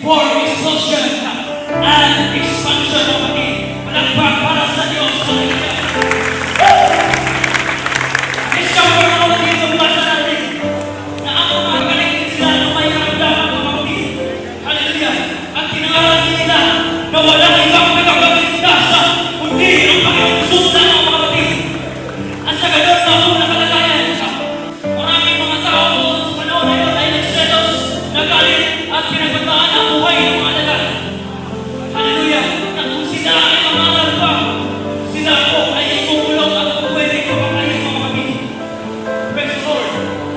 for explosion and expansion of the palakpak para sa Diyos. Isang mga kapatid, magbasa natin na ang mga kagaling sila na may karamdaman mga kapatid. Hallelujah! At tinangalan nila na walang ibang nagkakaligtasan kundi ang Panginoong Jesus na mga kapatid. At sa ganun na po nakalagayan, maraming mga tao sa panahon na yun ay nagselos, nagalit at pinagbataan ang buhay ng mga lalaki. Hallelujah! Na kung sila ay mangaral pa, sila po ay ikumulong at kung pwede kapakayin mga kapatid. Praise the Lord!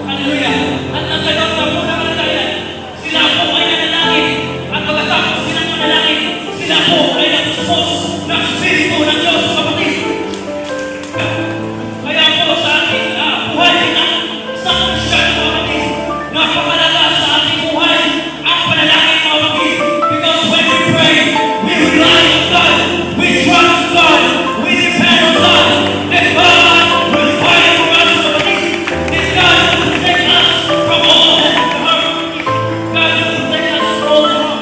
Hallelujah! At ang ganun na po nakalagayan, sila po ay nanalangin at pagkatapos silang manalangin, sila po ay nagpuspos ng Espiritu ng Diyos sa kapatid. Kaya po sa ating buhay na isang Christian mga kapatid, napakalaga sa ating buhay ang panalangin mga kapatid. Because when we pray, we rely on God, we trust God, we depend on God, that God will fight for us mga kapatid. That God will protect us from all the harm. God will protect us from all the harm.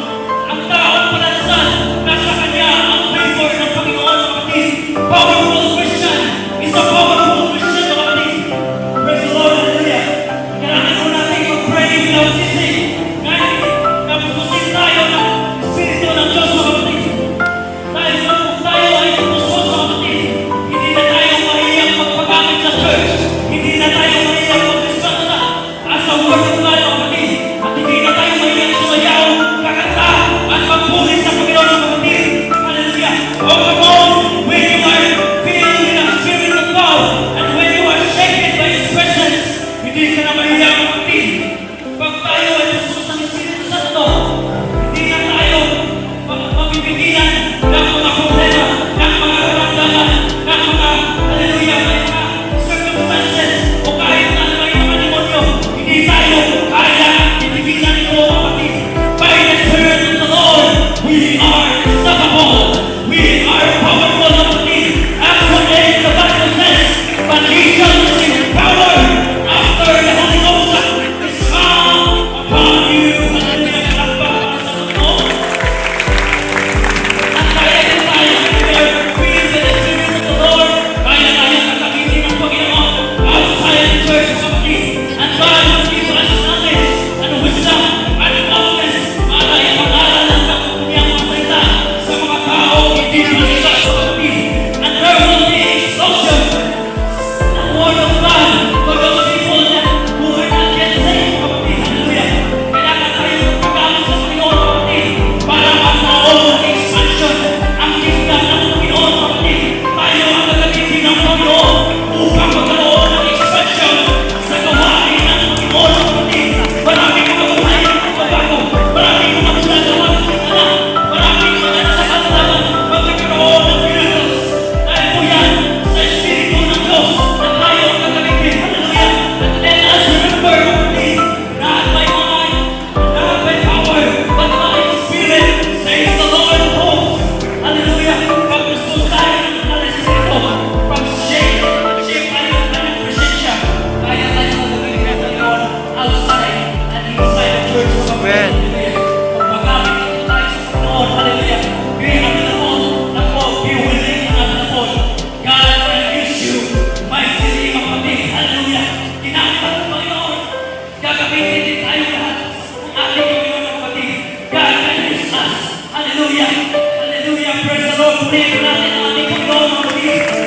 Ang taong panalasan, nasa Kanya ang favor ng Panginoon mga kapatid. Powerful Christian is a powerful Christian mga kapatid. Praise the Lord, hallelujah. Kailangan po natin mag-pray without ceasing. Kahit napupusin tayo ng Espiritu ng Diyos mga kapatid. Dahil kung tayo ay napupusin mga kapatid, hindi na tayo mahiyang magpagamit sa church. Hindi na tayo mahiyang mag-dispensa as a word of God mga kapatid. At hindi na tayo mahiyang sumayaw, kakanta, at magpuri sa Panginoon mga kapatid. Hallelujah. Oh, come on. When you are filled with the Spirit of God, and when you are shaken by His presence, hindi ka na mahiyang mga kapatid. Pag tayo ay pusos ng Espiritu Santo, hindi na tayo mapipigilan ng mga problema, ng mga karamdaman, ng mga, hallelujah, may mga circumstances, o kahit na may mga demonyo, hindi tayo kaya pipigilan ito mga kapatid. By the Spirit of the Lord, we are unstoppable. We are powerful mga kapatid. Acts 1:8, the Bible says, but ye shall receive power after the Holy Ghost is come upon you. Hallelujah. Kalakpak sa Panginoon. At kaya din tayo, we are filled with the Spirit of the Lord. Kaya tayong kakagitin ng Panginoon outside the church mga kapatid. And God will give us knowledge and wisdom and boldness para ipag-aral ang kanyang mga salita sa mga tao hindi malita sa kapatid. And there will be explosion ng Word of God for those people who are not yet saved mga kapatid. Hallelujah. Kailangan tayo magpagamit sa Panginoon mga kapatid para magkaroon ng expansion ang kingdom ng Panginoon mga kapatid. Tayo ang gagamitin ng Panginoon upang magkaroon ng expansion sa gawain ng Panginoon mga kapatid. Maraming mga buhay ng pagbabago, maraming mga ginagawa ng Panginoon, maraming mga nasa katawan magkakaroon ng miracles. Dahil po yan sa Espiritu ng Diyos na tayo ang gagamitin. Hallelujah. And let us remember mga kapatid, not by might, not by power, but by His Spirit, says the Lord of hosts. Hallelujah. Pag gusto tayo ng Espiritu, pag shake tayo ng kanyang presensya, kaya tayo magagawin ng Panginoon outside and inside the church mga kapatid. Hallelujah. Kung magamit ito tayo sa Panginoon, hallelujah, be available, ako, be willing and available. God will use you mightily mga kapatid. Hallelujah. Ginamit ang Panginoon. Gagamitin din tayo lahat ng ating Panginoon mga kapatid. God will use us. Hallelujah. Hallelujah. Praise the Lord. Purihin natin ang ating Panginoon mga kapatid.